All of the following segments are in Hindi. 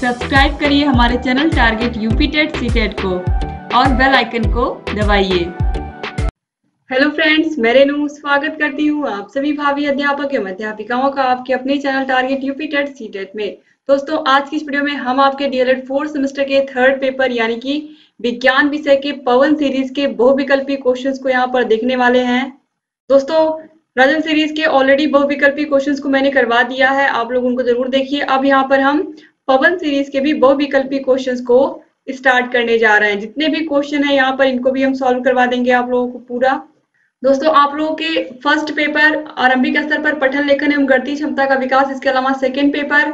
सब्सक्राइब करिए हमारे channel target UP TET CTET को और बेल आइकन को दबाइए। हेलो फ्रेंड्स, मैं रेनू स्वागत करती हूँ आप सभी भावी अध्यापक एवं अध्यापिकाओं का आपके अपने channel target UP TET CTET में। दोस्तों, आज की इस वीडियो में हम आपके डीएलएड 4th सेमेस्टर के थर्ड पेपर यानी कि विज्ञान विषय के पवन सीरीज के बहुविकल्पी क्वेश्चंस को यहाँ पर देखने वाले हैं। दोस्तों, राजन सीरीज के ऑलरेडी बहुविकल्पी क्वेश्चंस को मैंने करवा दिया है, आप लोग उनको जरूर देखिए। अब यहाँ पर हम पवन सीरीज के भी बहुविकल्पी क्वेश्चंस को स्टार्ट करने जा रहे हैं। जितने भी क्वेश्चन है यहाँ पर इनको भी हम सॉल्व करवा देंगे आप लोगों को पूरा। दोस्तों, आप लोगों के फर्स्ट पेपर आरंभिक स्तर पर पठन लेखन एवं गणितीय क्षमता का विकास, इसके अलावा सेकेंड पेपर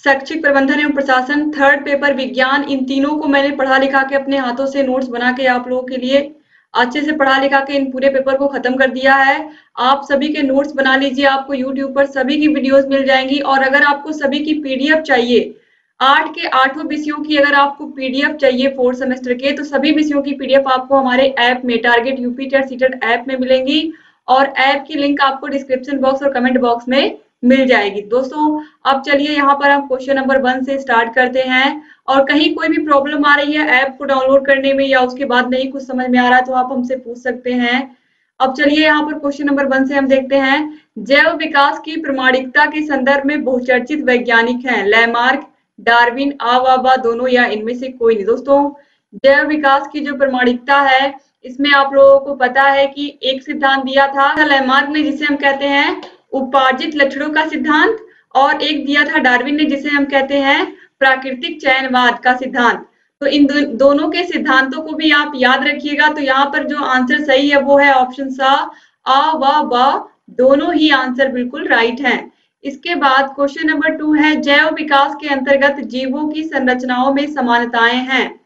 शैक्षिक प्रबंधन एवं प्रशासन, थर्ड पेपर विज्ञान, इन तीनों को मैंने पढ़ा लिखा के अपने हाथों से नोट्स बना के आप लोगों के लिए अच्छे से पढ़ा लिखा के इन पूरे पेपर को खत्म कर दिया है। आप सभी के नोट्स बना लीजिए, आपको YouTube पर सभी की वीडियोस मिल जाएंगी। और अगर आपको सभी की पीडीएफ चाहिए, 8 के 8 विषयों की अगर आपको पीडीएफ चाहिए 4th सेमेस्टर के, तो सभी विषयों की पीडीएफ आपको हमारे ऐप में target UP TET CTET app में मिलेंगी और ऐप की लिंक आपको डिस्क्रिप्शन बॉक्स और कमेंट बॉक्स में मिल जाएगी। दोस्तों, अब चलिए यहाँ पर हम क्वेश्चन नंबर 1 से स्टार्ट करते हैं। और कहीं कोई भी प्रॉब्लम आ रही है ऐप को डाउनलोड करने में या उसके बाद नहीं कुछ समझ में आ रहा है तो आप हमसे पूछ सकते हैं। अब चलिए यहाँ पर क्वेश्चन नंबर 1 से हम देखते हैं। जैव विकास की प्रामाणिकता के संदर्भ में बहुचर्चित वैज्ञानिक हैं लैमार्क, डार्विन, आवाबा दोनों या इनमें से कोई नहीं। दोस्तों, जैव विकास की जो प्रामाणिकता है इसमें आप लोगों को पता है कि एक सिद्धांत दिया था लैमार्क ने जिसे हम कहते हैं उपार्जित लक्षणों का सिद्धांत, और एक दिया था डार्विन ने जिसे हम कहते हैं प्राकृतिक चयनवाद का सिद्धांत। तो इन दोनों के सिद्धांतों को भी आप याद रखिएगा। तो यहाँ पर जो आंसर सही है वो है ऑप्शन सा, आ व ब दोनों ही आंसर बिल्कुल राइट हैं। इसके बाद क्वेश्चन नंबर 2 है, जैव विकास के अंतर्गत जीवों की संरचनाओं में समानताएं हैं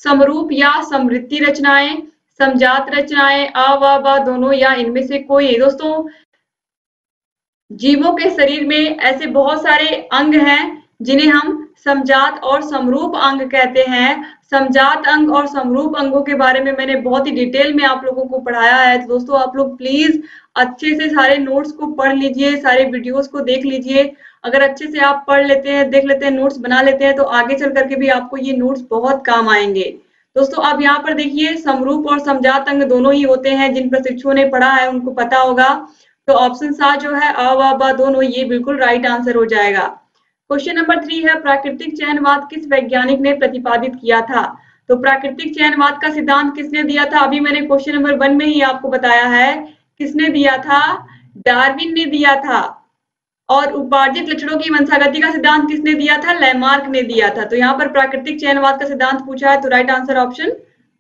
समरूप या समवृत्ति रचनाएं, समजात रचनाएं, आ व ब दोनों या इनमें से कोई। दोस्तों, जीवों के शरीर में ऐसे बहुत सारे अंग हैं जिन्हें हम समजात और समरूप अंग कहते हैं। समजात अंग और समरूप अंगों के बारे में मैंने बहुत ही डिटेल में आप लोगों को पढ़ाया है। तो दोस्तों, आप लोग प्लीज अच्छे से सारे नोट्स को पढ़ लीजिए, सारे वीडियोस को देख लीजिए। अगर अच्छे से आप पढ़ लेते हैं, देख लेते हैं, नोट्स बना लेते हैं तो आगे चल करके भी आपको ये नोट्स बहुत काम आएंगे। दोस्तों, अब यहाँ पर देखिए, समरूप और समजात अंग दोनों ही होते हैं। जिन प्रशिक्षुओं ने पढ़ा है उनको पता होगा। तो ऑप्शन सा जो है अ व ब दोनों, ये बिल्कुल राइट आंसर हो जाएगा। क्वेश्चन नंबर 3 है, प्राकृतिक चयनवाद किस वैज्ञानिक ने प्रतिपादित किया था? तो प्राकृतिक चयनवाद का सिद्धांत किसने दिया था? अभी मैंने क्वेश्चन नंबर 1 में ही आपको बताया है किसने दिया था, डार्विन ने दिया था। और उपार्जित लक्षणों की वंशागति का सिद्धांत किसने दिया था? लैमार्क ने दिया था। तो यहाँ पर प्राकृतिक चयनवाद का सिद्धांत पूछा है तो राइट आंसर ऑप्शन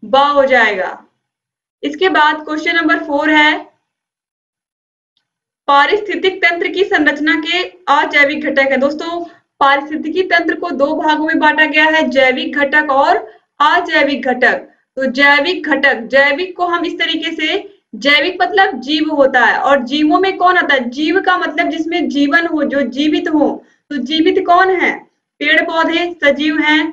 ब हो जाएगा। इसके बाद क्वेश्चन नंबर 4 है, पारिस्थितिक तंत्र की संरचना के अजैविक घटक है। दोस्तों, पारिस्थितिकी तंत्र को 2 भागों में बांटा गया है, जैविक घटक और अजैविक घटक। तो जैविक घटक, जैविक को हम इस तरीके से, जैविक मतलब जीव होता है और जीवों में कौन आता है? जीव का मतलब जिसमें जीवन हो, जो जीवित हो। तो जीवित कौन है? पेड़ पौधे सजीव हैं,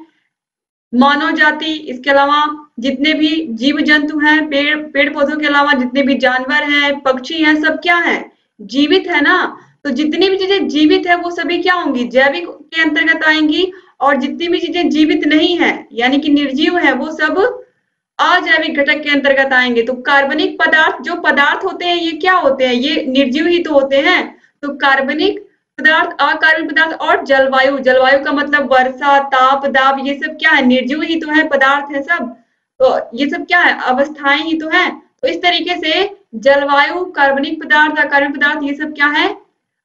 मानव जाति, इसके अलावा जितने भी जीव जंतु हैं, पेड़ पौधों के अलावा जितने भी जानवर हैं, पक्षी हैं, सब क्या है? जीवित है ना। तो जितनी भी चीजें जीवित है वो सभी क्या होंगी? जैविक के अंतर्गत आएंगी। और जितनी भी चीजें जीवित नहीं है यानी कि निर्जीव है वो सब अजैविक घटक के अंतर्गत आएंगे। तो कार्बनिक पदार्थ, जो पदार्थ होते हैं ये क्या होते हैं? ये निर्जीव ही तो होते हैं। तो कार्बनिक पदार्थ, अकार्बनिक पदार्थ और जलवायु, जलवायु का मतलब वर्षा, ताप, दाब, ये सब क्या है? निर्जीव ही तो है, पदार्थ है सब। तो ये सब क्या है? अवस्थाएं ही तो है। तो इस तरीके से जलवायु, कार्बनिक पदार्थ, अकार्बनिक पदार्थ, ये सब क्या है?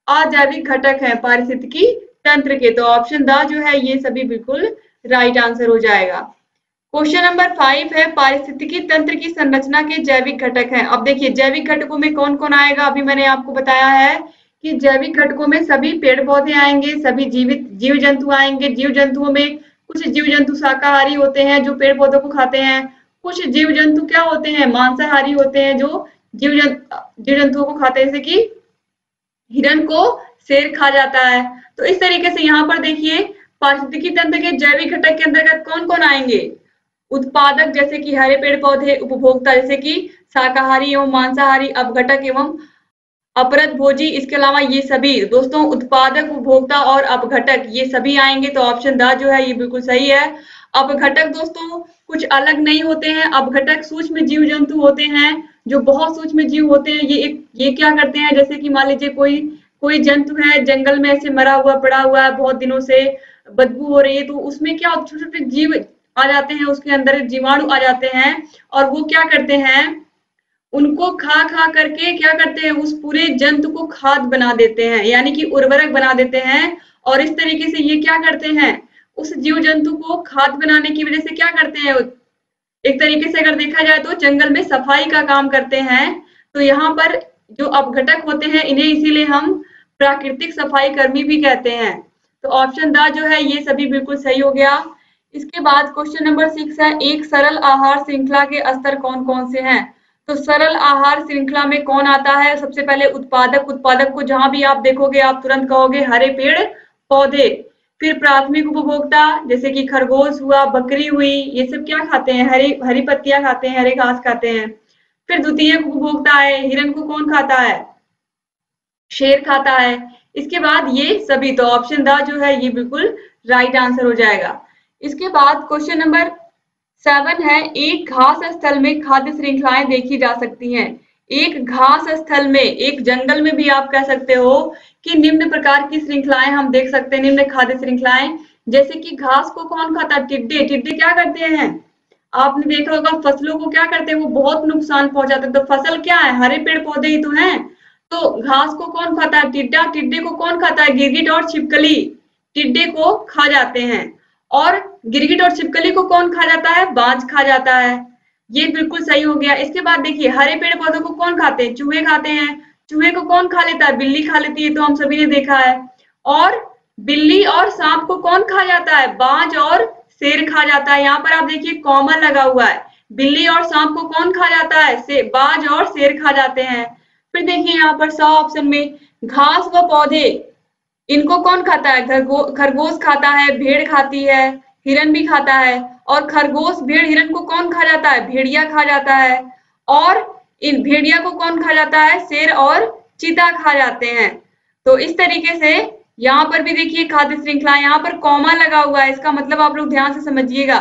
अजैविक घटक है पारिस्थितिकी तंत्र के। तो ऑप्शन द जो है ये सभी बिल्कुल राइट आंसर हो जाएगा। क्वेश्चन नंबर 5 है, पारिस्थितिकी तंत्र की संरचना के जैविक घटक हैं। अब देखिए, जैविक घटकों में कौन कौन आएगा? अभी मैंने आपको बताया है कि जैविक घटकों में सभी पेड़ पौधे आएंगे, सभी जीवित जीव जंतु आएंगे। जीव जंतुओं में कुछ जीव जंतु शाकाहारी होते हैं जो पेड़ पौधों को खाते हैं, कुछ जीव जंतु क्या होते हैं? मांसाहारी होते हैं जो जीव जंतुओं को खाते हैं, जैसे कि हिरण को शेर खा जाता है। तो इस तरीके से यहाँ पर देखिए, पारिस्थितिकी तंत्र के जैविक घटक के अंतर्गत कौन कौन आएंगे? उत्पादक जैसे कि हरे पेड़ पौधे, उपभोक्ता जैसे कि शाकाहारी एवं मांसाहारी, अपघटक एवं अपरत भोजी, इसके अलावा ये सभी दोस्तों उत्पादक, उपभोक्ता और अपघटक ये सभी आएंगे। तो ऑप्शन द जो है ये बिल्कुल सही है। अपघटक दोस्तों कुछ अलग नहीं होते हैं। अपघटक सूक्ष्म जीव जंतु होते हैं जो बहुत सूक्ष्म जीव होते हैं। ये क्या करते हैं, जैसे कि मान लीजिए कोई कोई जंतु है जंगल में ऐसे मरा हुआ पड़ा हुआ है, बहुत दिनों से बदबू हो रही है, तो उसमें क्या छोटे छोटे जीव आ जाते हैं, उसके अंदर जीवाणु आ जाते हैं और वो क्या करते हैं, उनको खा खा करके क्या करते हैं, उस पूरे जंतु को खाद बना देते हैं, यानी कि उर्वरक बना देते हैं। और इस तरीके से ये क्या करते हैं, उस जीव जंतु को खाद बनाने की वजह से क्या करते हैं, एक तरीके से अगर देखा जाए तो जंगल में सफाई का काम करते हैं। तो यहाँ पर जो अपघटक होते हैं इन्हें इसीलिए हम प्राकृतिक सफाई कर्मी भी कहते हैं। तो ऑप्शन द जो है ये सभी बिल्कुल सही हो गया। इसके बाद क्वेश्चन नंबर 6 है, एक सरल आहार श्रृंखला के स्तर कौन कौन से हैं। तो सरल आहार श्रृंखला में कौन आता है, सबसे पहले उत्पादक। उत्पादक को जहां भी आप देखोगे आप तुरंत कहोगे हरे पेड़ पौधे। फिर प्राथमिक उपभोक्ता जैसे कि खरगोश हुआ, बकरी हुई, ये सब क्या खाते हैं, हरी पत्तियां खाते हैं, हरे घास खाते हैं। फिर द्वितीयक उपभोक्ता है, हिरण को कौन खाता है, शेर खाता है। इसके बाद ये सभी, तो ऑप्शन द जो है ये बिल्कुल राइट आंसर हो जाएगा। इसके बाद क्वेश्चन नंबर 7 है, एक घास स्थल में खाद्य श्रृंखलाएं देखी जा सकती हैं। एक घास स्थल में, एक जंगल में भी आप कह सकते हो कि निम्न प्रकार की श्रृंखलाएं हम देख सकते हैं, निम्न खाद्य श्रृंखलाएं। जैसे कि घास को कौन खाता है, टिड्डे। टिड्डे क्या करते हैं, आपने देखा होगा फसलों को क्या करते हैं, वो बहुत नुकसान पहुंचाते हैं। तो फसल क्या है, हरे पेड़ पौधे ही तो हैं। तो घास को कौन खाता है, टिड्डा। टिड्डे को कौन खाता है, गिरगिट और छिपकली टिड्डे को खा जाते हैं। और गिरगिट और छिपकली को कौन खा जाता है, बाज खा जाता है। ये बिल्कुल सही हो गया। इसके बाद देखिए हरे पेड़ पौधों को कौन खाते हैं, चूहे खाते हैं। चूहे को कौन खा लेता है, बिल्ली खा लेती है, तो हम सभी ने देखा है। और बिल्ली और सांप को कौन खा जाता है, बाज और शेर खा जाता है। यहाँ पर आप देखिए कॉमा लगा हुआ है, बिल्ली और सांप को कौन खा जाता है, बाज और शेर खा जाते हैं। फिर देखिए यहाँ पर 100 ऑप्शन में घास व पौधे, इनको कौन खाता है, खरगोश खाता है, भेड़ खाती है, हिरन भी खाता है। और खरगोश, भेड़, हिरन को कौन खा जाता है, भेड़िया खा जाता है। और इन भेड़िया को कौन खा जाता है, शेर और चीता खा जाते हैं। तो इस तरीके से यहाँ पर भी देखिए खाद्य श्रृंखला, यहाँ पर कॉमा लगा हुआ है, इसका मतलब आप लोग ध्यान से समझिएगा।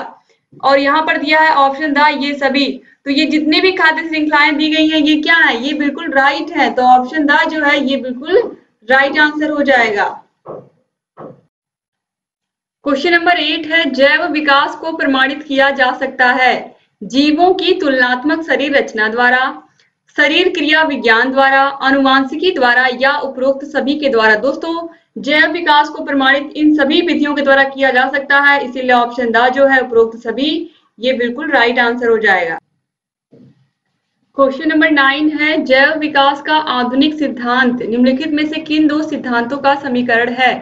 और यहाँ पर दिया है ऑप्शन द ये सभी। तो ये जितनी भी खाद्य श्रृंखलाएं दी गई हैं ये क्या है, ये बिल्कुल राइट है। तो ऑप्शन द जो है ये बिल्कुल राइट आंसर हो जाएगा। क्वेश्चन नंबर 8 है, जैव विकास को प्रमाणित किया जा सकता है जीवों की तुलनात्मक शरीर रचना द्वारा, शरीर क्रिया विज्ञान द्वारा, अनुवांशिकी द्वारा या उपरोक्त सभी के द्वारा। दोस्तों जैव विकास को प्रमाणित इन सभी विधियों के द्वारा किया जा सकता है, इसीलिए ऑप्शन द जो है उपरोक्त सभी ये बिल्कुल राइट आंसर हो जाएगा। क्वेश्चन नंबर 9 है, जैव विकास का आधुनिक सिद्धांत निम्नलिखित में से किन दो सिद्धांतों का समीकरण है,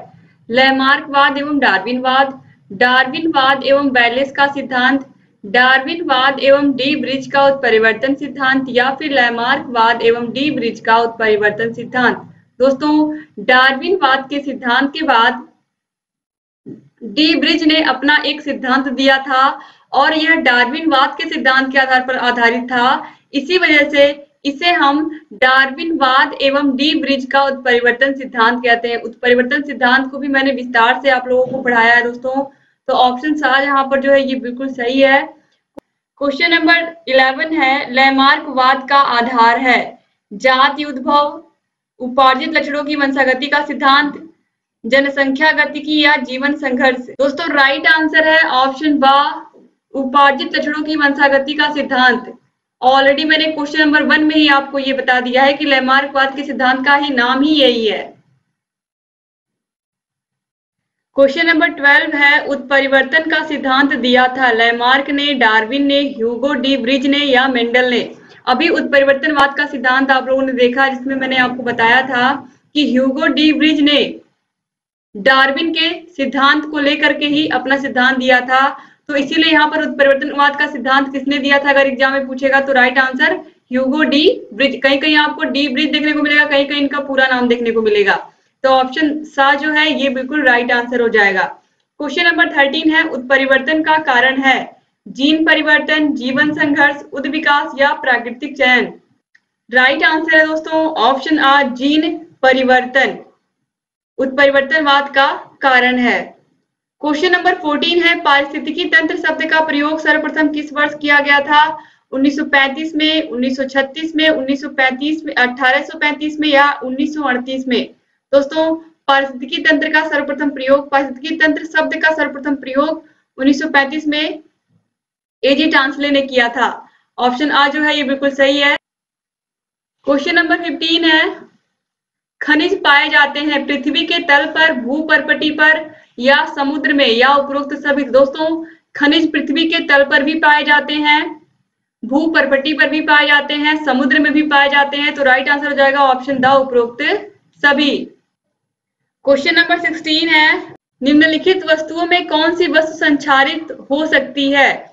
लैमार्कवाद एवं डार्विनवाद, डार्विनवाद एवं बैलेस का सिद्धांत, डार्विनवाद एवं डी ब्रिज का उत्परिवर्तन सिद्धांत, या फिर लैमार्कवाद एवं डी ब्रिज का उत्परिवर्तन सिद्धांत। दोस्तों डार्विनवाद के सिद्धांत के बाद डी ब्रिज ने अपना एक सिद्धांत दिया था और यह डार्विनवाद के सिद्धांत के आधार पर आधारित था। इसी वजह से इसे हम डार्विनवाद एवं डी ब्रिज का उत्परिवर्तन सिद्धांत कहते हैं। उत्परिवर्तन सिद्धांत को भी मैंने विस्तार से आप लोगों को पढ़ाया है दोस्तों। तो ऑप्शन सा यहाँ पर जो है ये बिल्कुल सही है। क्वेश्चन नंबर 11 है, लैमार्कवाद का आधार है जाति उद्भव, उपार्जित लक्षणों की वंशागति का सिद्धांत, जनसंख्या गतिकी या जीवन संघर्ष। दोस्तों राइट आंसर है ऑप्शन बा, उपार्जित लक्षणों की वंशागति का सिद्धांत। ऑलरेडी मैंने क्वेश्चन नंबर 1 में ही आपको ये बता दिया है कि लैमार्कवाद के सिद्धांत का ही नाम ही यही है। क्वेश्चन नंबर 12 है, उत्परिवर्तन का सिद्धांत दिया था लैमार्क ने, डार्विन ने, ह्यूगो डी ब्रिज ने या मेंडल ने। अभी उत्परिवर्तनवाद का सिद्धांत आप लोगों ने देखा जिसमें मैंने आपको बताया था कि ह्यूगो डी ब्रिज ने डार्विन के सिद्धांत को लेकर के ही अपना सिद्धांत दिया था। तो इसीलिए यहाँ पर उत्परिवर्तनवाद का सिद्धांत किसने दिया था अगर एग्जाम में पूछेगा तो right answer Hugo de bridge. कहीं कहीं आपको डी ब्रिज देखने को मिलेगा, कहीं कहीं इनका पूरा नाम देखने को मिलेगा। तो ऑप्शन सा जो है ये बिल्कुल राइट आंसर हो जाएगा। क्वेश्चन नंबर 13 है, उत्परिवर्तन का कारण है जीन परिवर्तन, जीवन संघर्ष, उद्विकास या प्राकृतिक चयन। राइट आंसर है दोस्तों ऑप्शन आ, जीन परिवर्तन उत्परिवर्तनवाद का कारण है। क्वेश्चन नंबर 14 है, पारिस्थितिकी तंत्र शब्द का प्रयोग सर्वप्रथम किस वर्ष किया गया था? 1935 में, 1936 में, 1935 में, 1835 में या 1938 में? दोस्तों पारिस्थितिकी तंत्र का सर्वप्रथम प्रयोग, पारिस्थितिकी तंत्र शब्द का सर्वप्रथम प्रयोग 1935 में एजी टांसले ने किया था। ऑप्शन आ जो है ये बिल्कुल सही है। क्वेश्चन नंबर 15 है, खनिज पाए जाते हैं पृथ्वी के तल पर, भूपर्पटी पर या समुद्र में या उपरोक्त सभी? दोस्तों खनिज पृथ्वी के तल पर भी पाए जाते हैं, भूपर्पटी पर भी पाए जाते हैं, समुद्र में भी पाए जाते हैं। तो राइट आंसर हो जाएगा ऑप्शन द उपरोक्त सभी। क्वेश्चन नंबर 16 है, निम्नलिखित वस्तुओं में कौन सी वस्तु संक्षारित हो सकती है?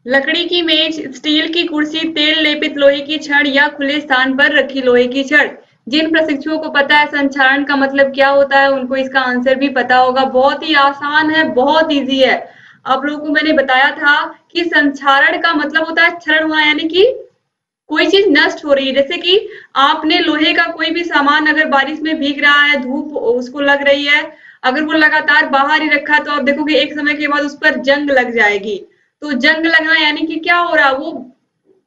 लकड़ी की मेज, स्टील की कुर्सी, तेल लेपित लोहे की छड़ या खुले स्थान पर रखी लोहे की छड़? जिन प्रशिक्षुओं को पता है संक्षारण का मतलब क्या होता है उनको इसका आंसर भी पता होगा। बहुत ही आसान है, बहुत इजी है। आप लोगों को मैंने बताया था कि संक्षारण का मतलब होता है क्षरण होना, यानी कि कोई चीज नष्ट हो रही है। जैसे कि आपने लोहे का कोई भी सामान अगर बारिश में भीग रहा है, धूप उसको लग रही है, अगर वो लगातार बाहर ही रखा है तो आप देखोगे एक समय के बाद उस पर जंग लग जाएगी। तो जंग लगना यानी कि क्या हो रहा है, वो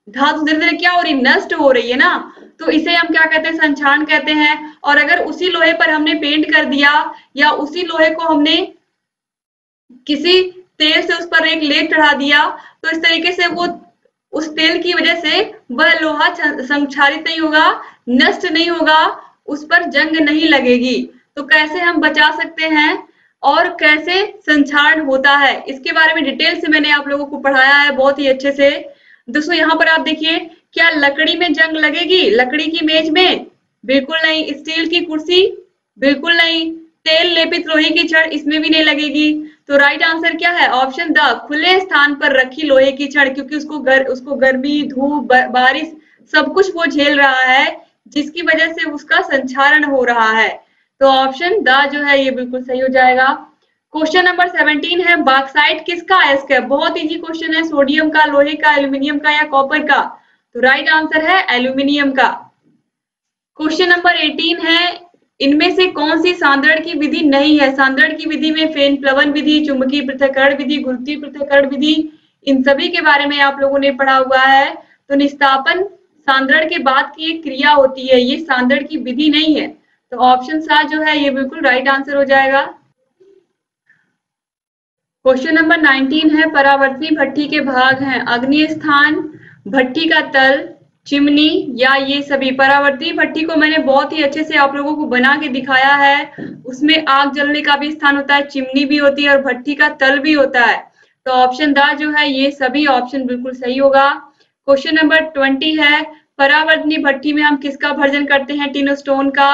धातु धीरे धीरे क्या हो रही, नष्ट हो रही है ना। तो इसे हम क्या कहते हैं, संक्षारण कहते हैं। और अगर उसी लोहे पर हमने पेंट कर दिया या उसी लोहे को हमने किसी तेल से उस पर एक लेप चढ़ा दिया तो इस तरीके से वो उस तेल की वजह से वह लोहा संक्षारित नहीं होगा, नष्ट नहीं होगा, उस पर जंग नहीं लगेगी। तो कैसे हम बचा सकते हैं और कैसे संक्षारण होता है इसके बारे में डिटेल से मैंने आप लोगों को पढ़ाया है बहुत ही अच्छे से। दोस्तों यहाँ पर आप देखिए, क्या लकड़ी में जंग लगेगी? लकड़ी की मेज में बिल्कुल नहीं, स्टील की कुर्सी बिल्कुल नहीं, तेल लेपित लोहे की छड़ इसमें भी नहीं लगेगी। तो राइट आंसर क्या है? ऑप्शन द, खुले स्थान पर रखी लोहे की छड़, क्योंकि उसको गर्मी, धूप, बारिश सब कुछ वो झेल रहा है जिसकी वजह से उसका संक्षारण हो रहा है। तो ऑप्शन द जो है ये बिल्कुल सही हो जाएगा। क्वेश्चन नंबर 17 है, बॉक्साइट किसका अयस्क है? बहुत इजी क्वेश्चन है, सोडियम का, लोहे का, एल्यूमिनियम का या कॉपर का? तो राइट आंसर है एल्यूमिनियम का। क्वेश्चन नंबर 18 है, इनमें से कौन सी सांद्रण की विधि नहीं है? सांद्रण की विधि में फेन प्लवन विधि, चुंबकीय पृथक्करण विधि, गुरुत्वीय पृथक्करण विधि, इन सभी के बारे में आप लोगों ने पढ़ा हुआ है। तो निस्तापन सांद्रण के बाद की एक क्रिया होती है, ये सांद्रण की विधि नहीं है। तो ऑप्शन सा जो है ये बिल्कुल राइट आंसर हो जाएगा। क्वेश्चन नंबर 19 है, परावर्तनी भट्ठी के भाग हैं अग्नि स्थान, भट्ठी का तल, चिमनी या ये सभी? परावर्तनी भट्ठी को मैंने बहुत ही अच्छे से आप लोगों को बना के दिखाया है। उसमें आग जलने का भी स्थान होता है, चिमनी भी होती है और भट्ठी का तल भी होता है। तो ऑप्शन द जो है ये सभी ऑप्शन बिल्कुल सही होगा। क्वेश्चन नंबर 20 है, परावर्तनी भट्ठी में हम किसका भर्जन करते हैं? टिन स्टोन का,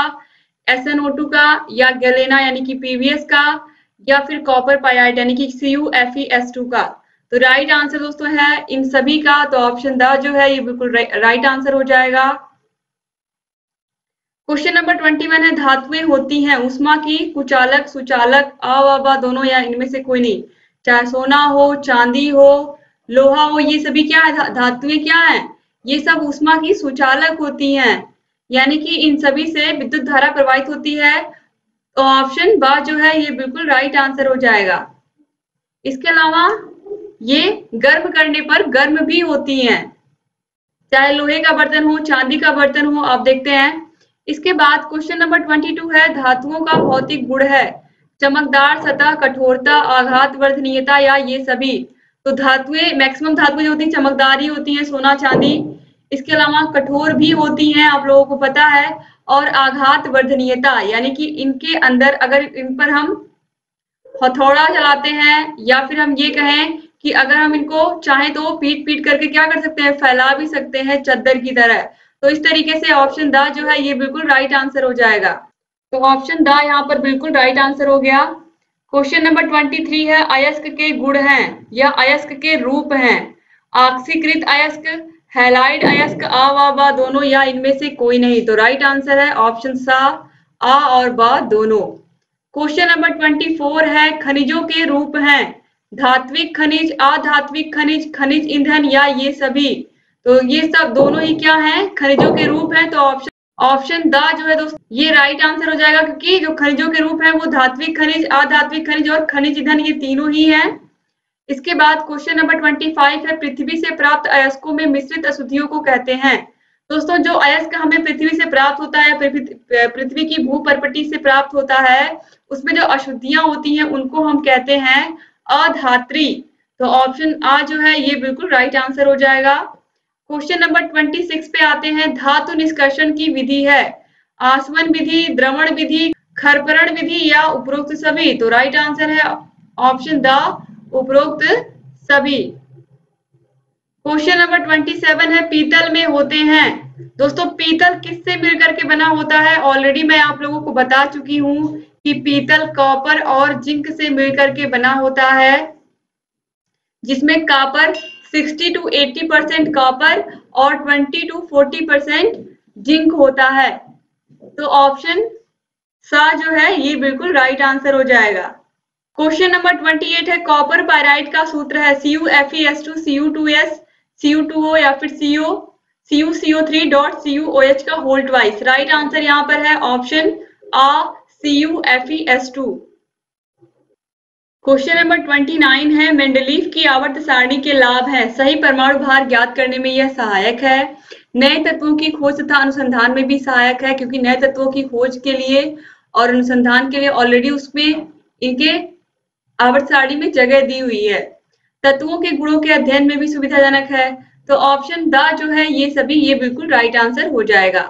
SnO2 का या गैलेना यानी कि PVS का या फिर कॉपर पाइराइट यानी कि CuFeS2 का? तो राइट आंसर दोस्तों है इन सभी का। तो ऑप्शन द जो है ये बिल्कुल राइट आंसर हो जाएगा। क्वेश्चन नंबर 21 है, धातुएं होती हैं ऊष्मा की कुचालक, सुचालक, अ दोनों या इनमें से कोई नहीं? चाहे सोना हो, चांदी हो, लोहा हो, ये सभी क्या है? धातुएं क्या है? ये सब ऊष्मा की सुचालक होती हैं, यानी कि इन सभी से विद्युत धारा प्रवाहित होती है। तो ऑप्शन ब जो है ये बिल्कुल राइट आंसर हो जाएगा। इसके अलावा ये गर्म करने पर गर्म भी होती हैं, चाहे लोहे का बर्तन हो, चांदी का बर्तन हो। आप देखते हैं इसके बाद क्वेश्चन नंबर 22 है, धातुओं का भौतिक गुण है चमकदार सतह, कठोरता, आघात वर्धनीयता या ये सभी? तो धातुएं, मैक्सिमम धातुएं जो होती हैं चमकदार ही होती हैं, सोना, चांदी। इसके अलावा कठोर भी होती हैं, आप लोगों को पता है, और आघात वर्धनीयता यानी कि इनके अंदर अगर इन पर हम हथौड़ा चलाते हैं या फिर हम ये कहें कि अगर हम इनको चाहें तो पीट पीट करके क्या कर सकते हैं, फैला भी सकते हैं चद्दर की तरह। तो इस तरीके से ऑप्शन द जो है ये बिल्कुल राइट आंसर हो जाएगा। तो ऑप्शन द यहाँ पर बिल्कुल राइट आंसर हो गया। क्वेश्चन नंबर 23 है, अयस्क के गुण हैं या अयस्क के रूप हैं? ऑक्सीकृत अयस्क, हैलाइड अयस्क, आ दोनों या इनमें से कोई नहीं? तो राइट आंसर है ऑप्शन सा, आ और बा दोनों। क्वेश्चन नंबर 24 है, खनिजों के रूप हैं धात्विक खनिज, अधात्विक खनिज, खनिज ईंधन या ये सभी? तो ये सब दोनों ही क्या है, खनिजों के रूप है। तो ऑप्शन द जो है दोस्तों ये राइट आंसर हो जाएगा, क्योंकि जो खनिजों के रूप है वो धात्विक खनिज, अधात्विक खनिज और खनिज ईंधन, ये तीनों ही है। इसके बाद क्वेश्चन नंबर 25 है, पृथ्वी से प्राप्त अयस्कों में मिश्रित अशुद्धियों को कहते हैं। दोस्तों जो अयस्क हमें पृथ्वी से प्राप्त होता है, पृथ्वी की भूपर्पटी से प्राप्त होता है, उसमें जो अशुद्धियां होती हैं उनको हम कहते हैं अधात्री। तो ऑप्शन आ जो है ये बिल्कुल राइट आंसर हो जाएगा। क्वेश्चन नंबर 26 पे आते हैं, धातु निष्कर्षण की विधि है आसवन विधि, द्रवण विधि, खरपरण विधि या उपरोक्त सभी। तो राइट आंसर है ऑप्शन द उपरोक्त सभी। क्वेश्चन नंबर 27 है, पीतल में होते हैं। दोस्तों पीतल किससे मिलकर के बना होता है, ऑलरेडी मैं आप लोगों को बता चुकी हूं कि पीतल कॉपर और जिंक से मिलकर के बना होता है, जिसमें कॉपर 60 to 80% कॉपर और 20 to 40% जिंक होता है। तो ऑप्शन सा जो है ये बिल्कुल राइट आंसर हो जाएगा। क्वेश्चन नंबर 28 है, कॉपर पायराइड का सूत्र है CuFeS2 Cu2S Cu2O या फिर CuCO3.CuOH का होल ट्वाइस। राइट आंसर यहाँ पर है ऑप्शन आ CuFeS2। क्वेश्चन नंबर 29 है, मेंडलीफ की आवर्त सारणी के लाभ है। सही परमाणु भार ज्ञात करने में यह सहायक है, नए तत्वों की खोज तथा अनुसंधान में भी सहायक है, क्योंकि नए तत्वों की खोज के लिए और अनुसंधान के लिए ऑलरेडी उसमें इनके आवर्त सारणी में जगह दी हुई है। तत्वों के गुणों के अध्ययन में भी सुविधाजनक है। तो ऑप्शन द जो है ये सभी ये बिल्कुल राइट आंसर हो जाएगा।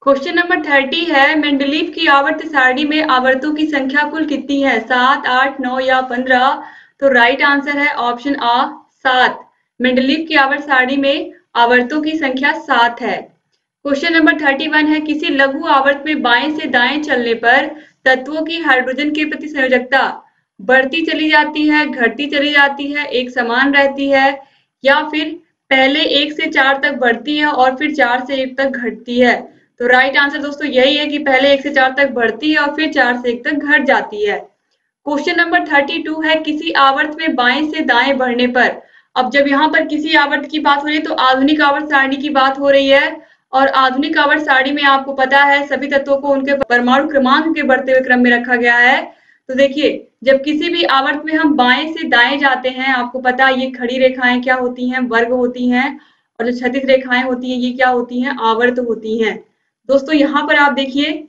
क्वेश्चन नंबर 30 है, मेंडलीफ की आवर्त सारणी में आवर्तों की संख्या कुल कितनी है, 7, 8, 9 या 15। तो राइट आंसर है ऑप्शन आ 7। मेंडलीफ की आवर्त सारणी में आवर्तों की संख्या 7 है। क्वेश्चन नंबर 31 है, किसी लघु आवर्त में बाएं से दाएं चलने पर तत्वों की हाइड्रोजन के प्रति संयोजकता बढ़ती चली जाती है, घटती चली जाती है, एक समान रहती है, या फिर पहले 1 से 4 तक बढ़ती है और फिर 4 से 1 तक घटती है। तो राइट आंसर दोस्तों यही है कि पहले 1 से 4 तक बढ़ती है और फिर 4 से 1 तक घट जाती है। क्वेश्चन नंबर 32 है, किसी आवर्त में बाएं से दाएं बढ़ने पर। अब जब यहाँ पर किसी आवर्त की बात हो रही है तो आधुनिक आवर्त सारणी की बात हो रही है, और आधुनिक आवर्त सारणी में आपको पता है सभी तत्वों को उनके परमाणु क्रमांक के बढ़ते हुए क्रम में रखा गया है। तो देखिए जब किसी भी आवर्त में हम बाएं से दाएं जाते हैं, आपको पता है ये खड़ी रेखाएं क्या होती हैं, वर्ग होती हैं, और जो क्षैतिज रेखाएं होती हैं ये क्या होती हैं, आवर्त होती हैं। दोस्तों यहाँ पर आप देखिए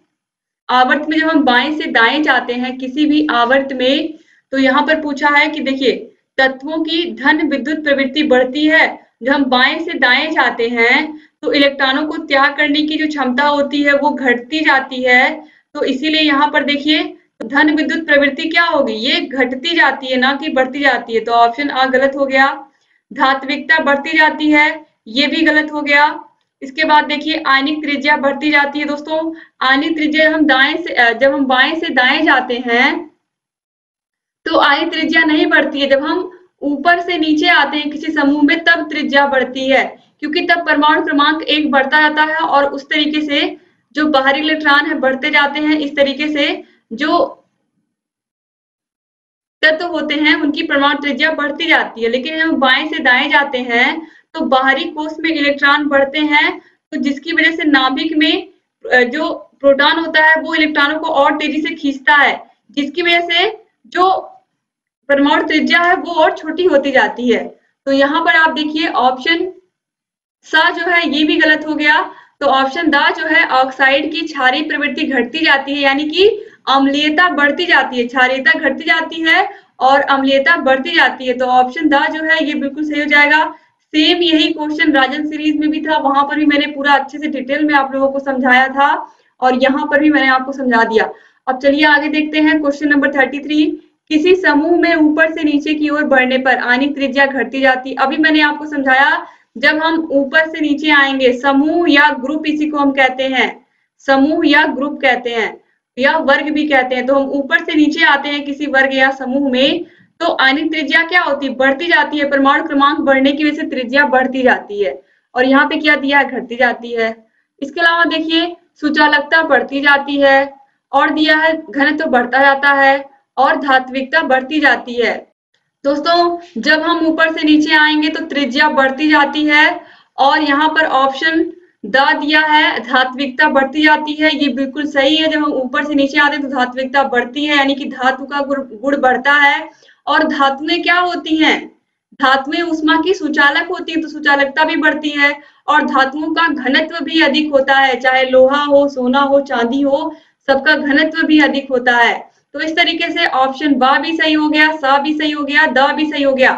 आवर्त में जब हम बाएं से दाएं जाते हैं किसी भी आवर्त में, तो यहाँ पर पूछा है कि देखिए तत्वों की धन विद्युत प्रवृत्ति बढ़ती है। जब हम बाएं से दाएं जाते हैं तो इलेक्ट्रॉनों को त्याग करने की जो क्षमता होती है वो घटती जाती है। तो इसीलिए यहाँ पर देखिए धन विद्युत प्रवृत्ति क्या होगी, ये घटती जाती है ना कि बढ़ती जाती है। तो ऑप्शन आ गलत हो गया। धात्विकता बढ़ती जाती है, ये भी गलत हो गया। इसके बाद देखिए आयनिक त्रिज्या बढ़ती जाती है। दोस्तों आयनिक त्रिज्या जब हम बाएं से दाएं जाते हैं तो आयनिक त्रिज्या नहीं बढ़ती है। जब हम ऊपर से नीचे आते हैं किसी समूह में तब त्रिज्या बढ़ती है, क्योंकि तब परमाणु क्रमांक 1 बढ़ता जाता है और उस तरीके से जो बाहरी इलेक्ट्रॉन है बढ़ते जाते हैं। इस तरीके से जो तत्व होते हैं उनकी परमाणु त्रिज्या बढ़ती जाती है। लेकिन जब हम बाएं से दाएं जाते हैं तो बाहरी कोश में इलेक्ट्रॉन बढ़ते हैं, तो जिसकी वजह से नाभिक में जो प्रोटॉन होता है वो इलेक्ट्रॉनों को और तेजी से खींचता है, जिसकी वजह से जो परमाणु त्रिज्या है वो और छोटी होती जाती है। तो यहाँ पर आप देखिए ऑप्शन सा जो है ये भी गलत हो गया। तो ऑप्शन द जो है ऑक्साइड की क्षारीय प्रवृत्ति घटती जाती है, यानी कि अम्लीयता बढ़ती जाती है, क्षारीयता घटती जाती है और अम्लीयता बढ़ती जाती है। तो ऑप्शन द जो है ये बिल्कुल सही हो जाएगा। सेम यही क्वेश्चन राजन सीरीज में भी था, वहां पर भी मैंने पूरा अच्छे से डिटेल में आप लोगों को समझाया था और यहाँ पर भी मैंने आपको समझा दिया। अब चलिए आगे देखते हैं क्वेश्चन नंबर 33। किसी समूह में ऊपर से नीचे की ओर बढ़ने पर आयनिक त्रिज्या घटती जाती। अभी मैंने आपको समझाया जब हम ऊपर से नीचे आएंगे, समूह या ग्रुप इसी को हम कहते हैं, समूह या ग्रुप कहते हैं या वर्ग भी कहते हैं। तो हम ऊपर से नीचे आते हैं किसी वर्ग या समूह में तो आयनिक त्रिज्या क्या होती है, बढ़ती जाती है। परमाणु क्रमांक बढ़ने की वजह से त्रिज्या बढ़ती जाती है, और यहाँ पे क्या दिया है, घटती जाती है। इसके अलावा देखिए सुचालकता बढ़ती जाती है, और दिया है घनत्व बढ़ता जाता है और धात्विकता बढ़ती जाती है। दोस्तों जब हम ऊपर से नीचे आएंगे तो त्रिज्या बढ़ती जाती है और यहाँ पर ऑप्शन द दिया है, धात्विकता बढ़ती जाती है, ये बिल्कुल सही है। जब हम ऊपर से नीचे आते हैं तो धात्विकता बढ़ती है, यानी कि धातु का गुण बढ़ता है। और धातुएं क्या होती हैं? धातुएं ऊष्मा की सुचालक होती है, तो सुचालकता भी बढ़ती है। और धातुओं का घनत्व भी अधिक होता है, चाहे लोहा हो, सोना हो, चांदी हो, सबका घनत्व भी अधिक होता है। तो इस तरीके से ऑप्शन बा भी सही हो गया, सा भी सही हो गया, द भी सही हो गया।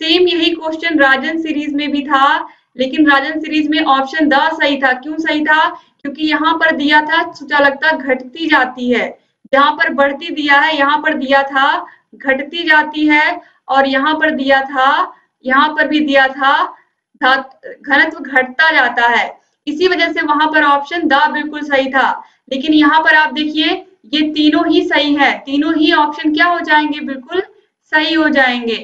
सेम यही क्वेश्चन राजन सीरीज में भी था, लेकिन राजन सीरीज में ऑप्शन द सही था। क्यों सही था? क्योंकि यहाँ पर दिया था सुचालकता घटती जाती है, जहां पर बढ़ती दिया है, यहाँ पर दिया था घटती जाती है, और यहाँ पर दिया था, यहाँ पर भी दिया था घनत्व घटता जाता है। इसी वजह से वहां पर ऑप्शन द बिल्कुल सही था। लेकिन यहाँ पर आप देखिए ये तीनों ही सही है, तीनों ही ऑप्शन क्या हो जाएंगे? बिल्कुल सही हो जाएंगे,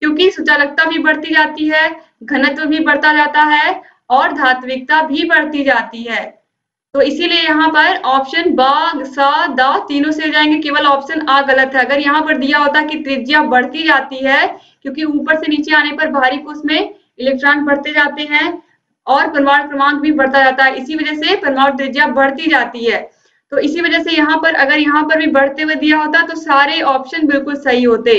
क्योंकि सुचालकता भी बढ़ती जाती है, घनत्व भी बढ़ता जाता है, और धात्विकता भी बढ़ती जाती है। तो इसीलिए यहाँ पर ऑप्शन ब, स, द तीनों से हो जाएंगे, केवल ऑप्शन आ गलत है। अगर यहाँ पर दिया होता कि त्रिज्या बढ़ती जाती है, क्योंकि ऊपर से नीचे आने पर बाहरी कोश में इलेक्ट्रॉन बढ़ते जाते हैं और परमाणु क्रमांक भी बढ़ता जाता है, इसी वजह से परमाणु त्रिज्या बढ़ती जाती है। तो इसी वजह से यहाँ पर अगर यहाँ पर भी बढ़ते हुए दिया होता तो सारे ऑप्शन बिल्कुल सही होते।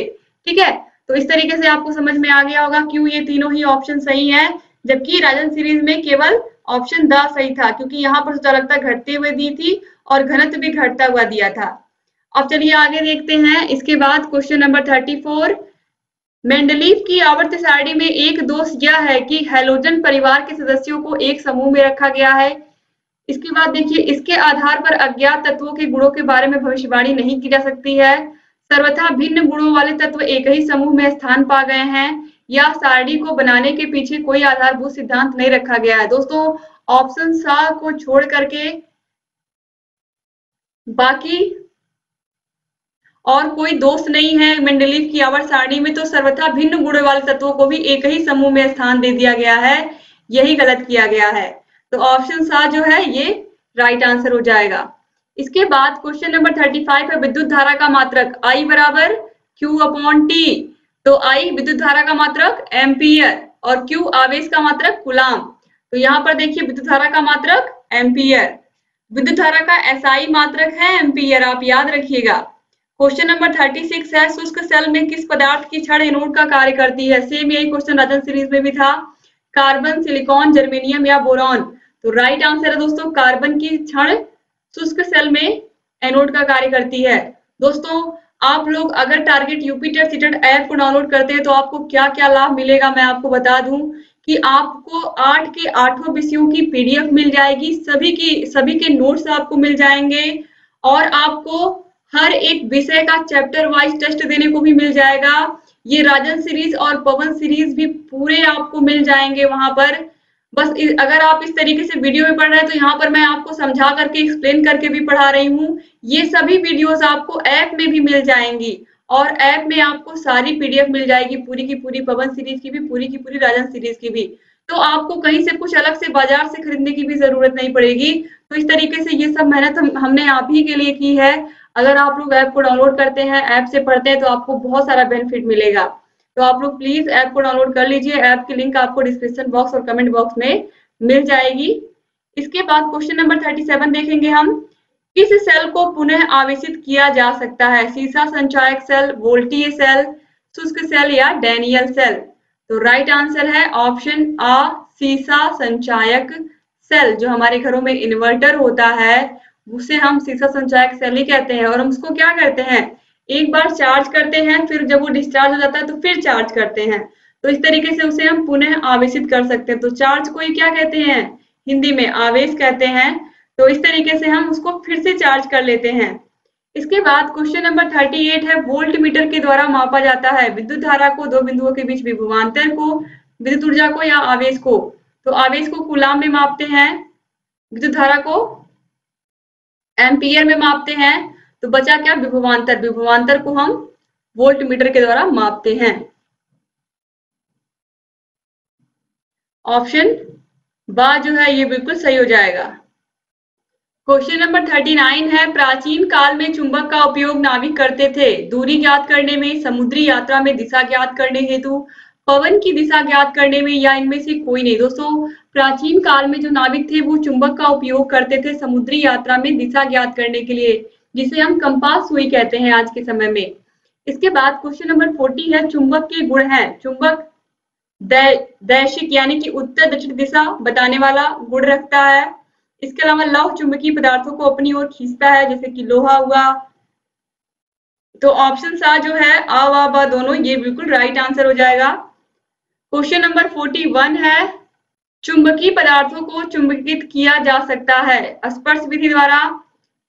ठीक है, तो इस तरीके से आपको समझ में आ गया होगा क्यों ये तीनों ही ऑप्शन सही है, जबकि राजन सीरीज में केवल ऑप्शन द सही था, क्योंकि यहाँ पर सुचालकता घटते हुए दी थी और घनत्व भी घटता हुआ दिया था। अब चलिए आगे देखते हैं। इसके बाद क्वेश्चन नंबर 34, मेंडलीव की आवर्त सारणी में एक दोष यह है कि हैलोजन परिवार के सदस्यों को एक समूह में रखा गया है। इसके बाद देखिए, इसके आधार पर अज्ञात तत्वों के गुणों के बारे में भविष्यवाणी नहीं की जा सकती है। सर्वथा भिन्न गुणों वाले तत्व एक ही समूह में स्थान पा गए हैं, या सारणी को बनाने के पीछे कोई आधारभूत सिद्धांत नहीं रखा गया है। दोस्तों ऑप्शन सा को छोड़ करके बाकी और कोई दोष नहीं है मेंडलीव की आवर्त सारणी में, तो सर्वथा भिन्न गुणों वाले तत्वों को भी एक ही समूह में स्थान दे दिया गया है, यही गलत किया गया है। तो ऑप्शन सा जो है ये राइट आंसर हो जाएगा। इसके बाद क्वेश्चन नंबर 35 है, विद्युत धारा का मात्रक I बराबर Q/T। तो I विद्युत धारा का मात्रक एम्पियर और Q आवेश का मात्रक कूलाम। तो यहाँ पर देखिए विद्युत धारा का मात्रक एम्पियर, विद्युत धारा का SI मात्रक है एम्पियर, आप याद रखिएगा। क्वेश्चन नंबर 36 है, शुष्क सेल में किस पदार्थ की छड़ एनोड का कार्य करती है? सेम यही क्वेश्चन राजन सीरीज में भी था, कार्बन, सिलिकॉन, जर्मेनियम या बोरॉन। तो राइट आंसर है दोस्तों कार्बन की छड़ शुष्क सेल में एनोड का कार्य करती है। दोस्तों आप लोग अगर target UP TET CTET app को डाउनलोड करते हैं तो आपको क्या क्या लाभ मिलेगा मैं आपको बता दूं कि आपको 8 के 8 विषयों की पीडीएफ मिल जाएगी, सभी के नोट्स आपको मिल जाएंगे, और आपको हर एक विषय का चैप्टर वाइज टेस्ट देने को भी मिल जाएगा। ये राजन सीरीज और पवन सीरीज भी पूरे आपको मिल जाएंगे वहां पर। बस अगर आप इस तरीके से वीडियो में पढ़ रहे हैं तो यहाँ पर मैं आपको समझा करके एक्सप्लेन करके भी पढ़ा रही हूँ। ये सभी वीडियोस आपको ऐप में भी मिल जाएंगी, और ऐप में आपको सारी पीडीएफ मिल जाएगी, पूरी की पूरी पवन सीरीज की भी, पूरी की पूरी राजन सीरीज की भी। तो आपको कहीं से कुछ अलग से बाजार से खरीदने की भी जरूरत नहीं पड़ेगी। तो इस तरीके से ये सब मेहनत हमने आप ही के लिए की है। अगर आप लोग ऐप को डाउनलोड करते हैं, ऐप से पढ़ते हैं, तो आपको बहुत सारा बेनिफिट मिलेगा। तो आप लोग प्लीज ऐप को डाउनलोड कर लीजिए, ऐप की लिंक आपको डिस्क्रिप्शन बॉक्स और कमेंट बॉक्स में मिल जाएगी। इसके बाद क्वेश्चन नंबर 37 देखेंगे हम, किस सेल को पुनः आवेशित किया जा सकता है? सीसा संचायक सेल, वोल्टीय सेल, शुष्क सेल या डैनियल सेल? तो राइट आंसर है ऑप्शन आ, सीसा संचायक सेल। जो हमारे घरों में इन्वर्टर होता है उसे हम सीसा संचायक सेल ही कहते हैं, और हम उसको क्या करते हैं, एक बार चार्ज करते हैं, फिर जब वो डिस्चार्ज हो जाता है तो फिर चार्ज करते हैं। तो इस तरीके से उसे हम पुनः आवेशित कर सकते हैं। तो चार्ज को ही क्या कहते हैं, हिंदी में आवेश कहते हैं। तो इस तरीके से हम उसको फिर से चार्ज कर लेते हैं। इसके बाद क्वेश्चन नंबर 38 है, वोल्ट मीटर के द्वारा मापा जाता है विद्युत धारा को, दो बिंदुओं के बीच विभवांतर को, विद्युत ऊर्जा को या आवेश को? तो आवेश को कूलाम में मापते हैं, विद्युत धारा को एम्पियर में मापते हैं। तो बचा क्या, विभवांतर। विभवांतर को हम वोल्ट मीटर के द्वारा मापते हैं। ऑप्शन बा जो है ये बिल्कुल सही हो जाएगा। क्वेश्चन नंबर 39 है, प्राचीन काल में चुंबक का उपयोग नाविक करते थे दूरी ज्ञात करने में, समुद्री यात्रा में दिशा ज्ञात करने हेतु, पवन की दिशा ज्ञात करने में या इनमें से कोई नहीं। दोस्तों प्राचीन काल में जो नाविक थे वो चुंबक का उपयोग करते थे समुद्री यात्रा में दिशा ज्ञात करने के लिए, जिसे हम कंपास सुई कहते हैं आज के समय में। इसके बाद क्वेश्चन नंबर 40 है, चुंबक के गुण है। चुंबक दैशिक यानी कि उत्तर दक्षिण दिशा बताने वाला गुण रखता है। इसके अलावा लौह चुंबकीय पदार्थों को अपनी ओर खींचता है, जैसे कि लोहा हुआ। तो ऑप्शन सा जो है आ वा बा दोनों, ये बिल्कुल राइट आंसर हो जाएगा। क्वेश्चन नंबर 41 है, चुंबकीय पदार्थों को चुंबकित किया जा सकता है स्पर्श विधि द्वारा,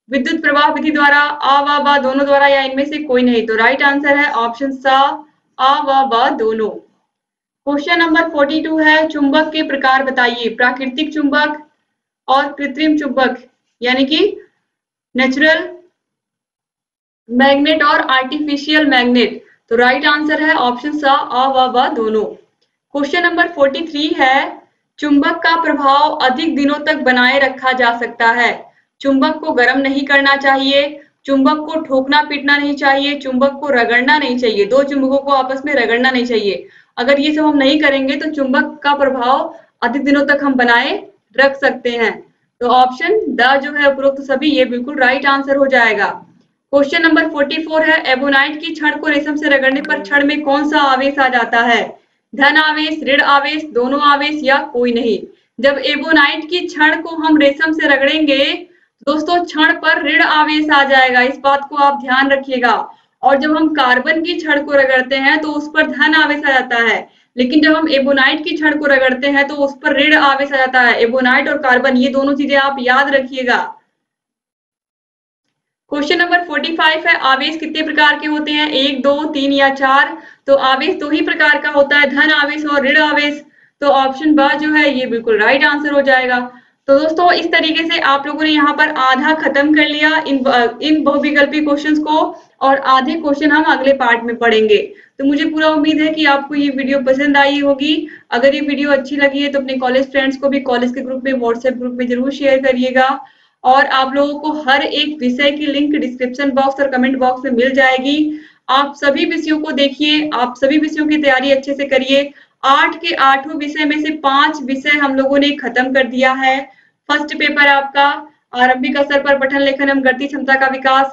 विद्युत प्रवाह विधि द्वारा, आ व बा दोनों द्वारा, या इनमें से कोई नहीं। तो राइट आंसर है ऑप्शन सा आ व बा दोनों। क्वेश्चन नंबर 42 है, चुंबक के प्रकार बताइए। प्राकृतिक चुंबक और कृत्रिम चुंबक यानी कि नेचुरल मैग्नेट और आर्टिफिशियल मैग्नेट। तो राइट आंसर है ऑप्शन सा आ व बा दोनों। क्वेश्चन नंबर 43 है, चुंबक का प्रभाव अधिक दिनों तक बनाए रखा जा सकता है। चुंबक को गर्म नहीं करना चाहिए, चुंबक को ठोकना पीटना नहीं चाहिए, चुंबक को रगड़ना नहीं चाहिए। दो चुंबकों को आपस में रगड़ना नहीं चाहिए। अगर ये सब हम नहीं करेंगे तो चुंबक का प्रभाव अधिक दिनों तक हम बनाए रख सकते हैं। तो ऑप्शन द जो है उपरोक्त सभी, ये बिल्कुल राइट आंसर हो जाएगा। क्वेश्चन नंबर 44 है, एबोनाइट की छड़ को रेशम से रगड़ने पर छड़ में कौन सा आवेश आ जाता है। धन आवेश, ऋण आवेश, दोनों आवेश, या कोई नहीं। जब एबोनाइट की छड़ को हम रेशम से रगड़ेंगे दोस्तों छड़ पर ऋण आवेश आ जाएगा, इस बात को आप ध्यान रखिएगा। और जब हम कार्बन की छड़ को रगड़ते हैं तो उस पर धन आवेश आ जाता है, लेकिन जब हम एबोनाइट की छड़ को रगड़ते हैं तो उस पर ऋण आवेश आ जाता है। एबोनाइट और कार्बन, ये दोनों चीजें आप याद रखिएगा। क्वेश्चन नंबर 45 है, आवेश कितने प्रकार के होते हैं। 1, 2, 3 या 4। तो आवेश दो ही प्रकार का होता है, धन आवेश और ऋण आवेश। तो ऑप्शन ब जो है ये बिल्कुल राइट आंसर हो जाएगा। तो दोस्तों इस तरीके से आप लोगों ने यहाँ पर आधा खत्म कर लिया इन बहुविकल्पी क्वेश्चंस को, और आधे क्वेश्चन हम अगले पार्ट में पढ़ेंगे। तो मुझे पूरा उम्मीद है कि आपको ये वीडियो पसंद आई होगी। अगर ये वीडियो अच्छी लगी है तो अपने कॉलेज फ्रेंड्स को भी कॉलेज के ग्रुप में, व्हाट्सएप ग्रुप में जरूर शेयर करिएगा। और आप लोगों को हर एक विषय की लिंक डिस्क्रिप्शन बॉक्स और कमेंट बॉक्स में मिल जाएगी। आप सभी विषयों को देखिए, आप सभी विषयों की तैयारी अच्छे से करिए। 8 के 8 विषय में से 5 विषय हम लोगों ने खत्म कर दिया है। फर्स्ट पेपर आपका आरंभिक स्तर पर पठन लेखन एवं गणितीय क्षमता का विकास।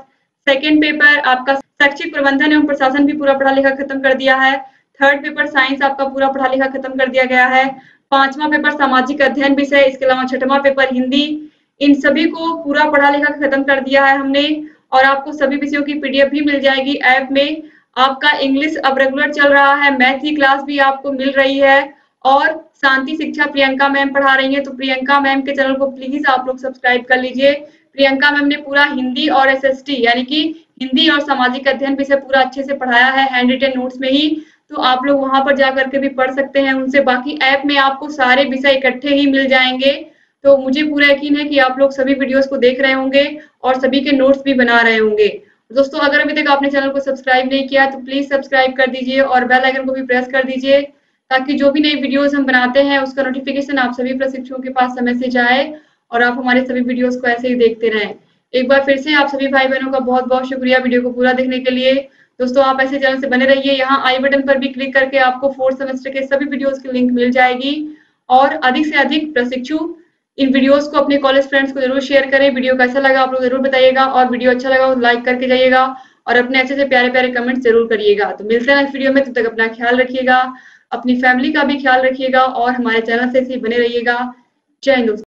सेकेंड पेपर आपका शैक्षिक प्रबंधन एवं प्रशासन भी पूरा पढ़ा लिखा खत्म कर दिया है। थर्ड पेपर साइंस आपका पूरा पढ़ा लिखा खत्म कर दिया गया है। पांचवा पेपर सामाजिक अध्ययन विषय, इसके अलावा छठवां पेपर हिंदी, इन सभी को पूरा पढ़ा लिखा खत्म कर दिया है हमने। और आपको सभी विषयों की पीडीएफ भी मिल जाएगी ऐप में। आपका इंग्लिश अब रेगुलर चल रहा है, मैथ की क्लास भी आपको मिल रही है, और शांति शिक्षा प्रियंका मैम पढ़ा रही हैं। तो प्रियंका मैम के चैनल को प्लीज आप लोग सब्सक्राइब कर लीजिए। प्रियंका मैम ने पूरा हिंदी और एसएसटी यानी कि हिंदी और सामाजिक अध्ययन विषय पूरा अच्छे से पढ़ाया है हैंड रिटन नोट्स में ही। तो आप लोग वहां पर जाकर के भी पढ़ सकते हैं उनसे। बाकी ऐप में आपको सारे विषय इकट्ठे ही मिल जाएंगे। तो मुझे पूरा यकीन है कि आप लोग सभी वीडियोस को देख रहे होंगे और सभी के नोट्स भी बना रहे होंगे। दोस्तों अगर अभी तक आपने चैनल को सब्सक्राइब नहीं किया तो प्लीज सब्सक्राइब कर दीजिए और बेल आइकन को भी प्रेस कर दीजिए, ताकि जो भी नई वीडियोस हम बनाते हैं उसका नोटिफिकेशन आप सभी प्रशिक्षुओं के पास समय से जाए और आप हमारे सभी वीडियोस को ऐसे ही देखते रहें। एक बार फिर से आप सभी भाई बहनों का बहुत बहुत शुक्रिया वीडियो को पूरा देखने के लिए। दोस्तों आप ऐसे चैनल से बने रहिए। यहाँ आई बटन पर भी क्लिक करके आपको 4th सेमेस्टर के सभी वीडियोस की लिंक मिल जाएगी। और अधिक से अधिक प्रशिक्षु इन वीडियोस को अपने कॉलेज फ्रेंड्स को जरूर शेयर करें। वीडियो कैसा लगा आप लोग जरूर बताइएगा, और वीडियो अच्छा लगा तो लाइक करके जाइएगा और अपने अच्छे से प्यारे प्यारे कमेंट्स जरूर करिएगा। तो मिलते हैं नेक्स्ट वीडियो में, तब तक अपना ख्याल रखिएगा, अपनी फैमिली का भी ख्याल रखिएगा और हमारे चैनल से बने रहिएगा। जय हिंद दोस्तों।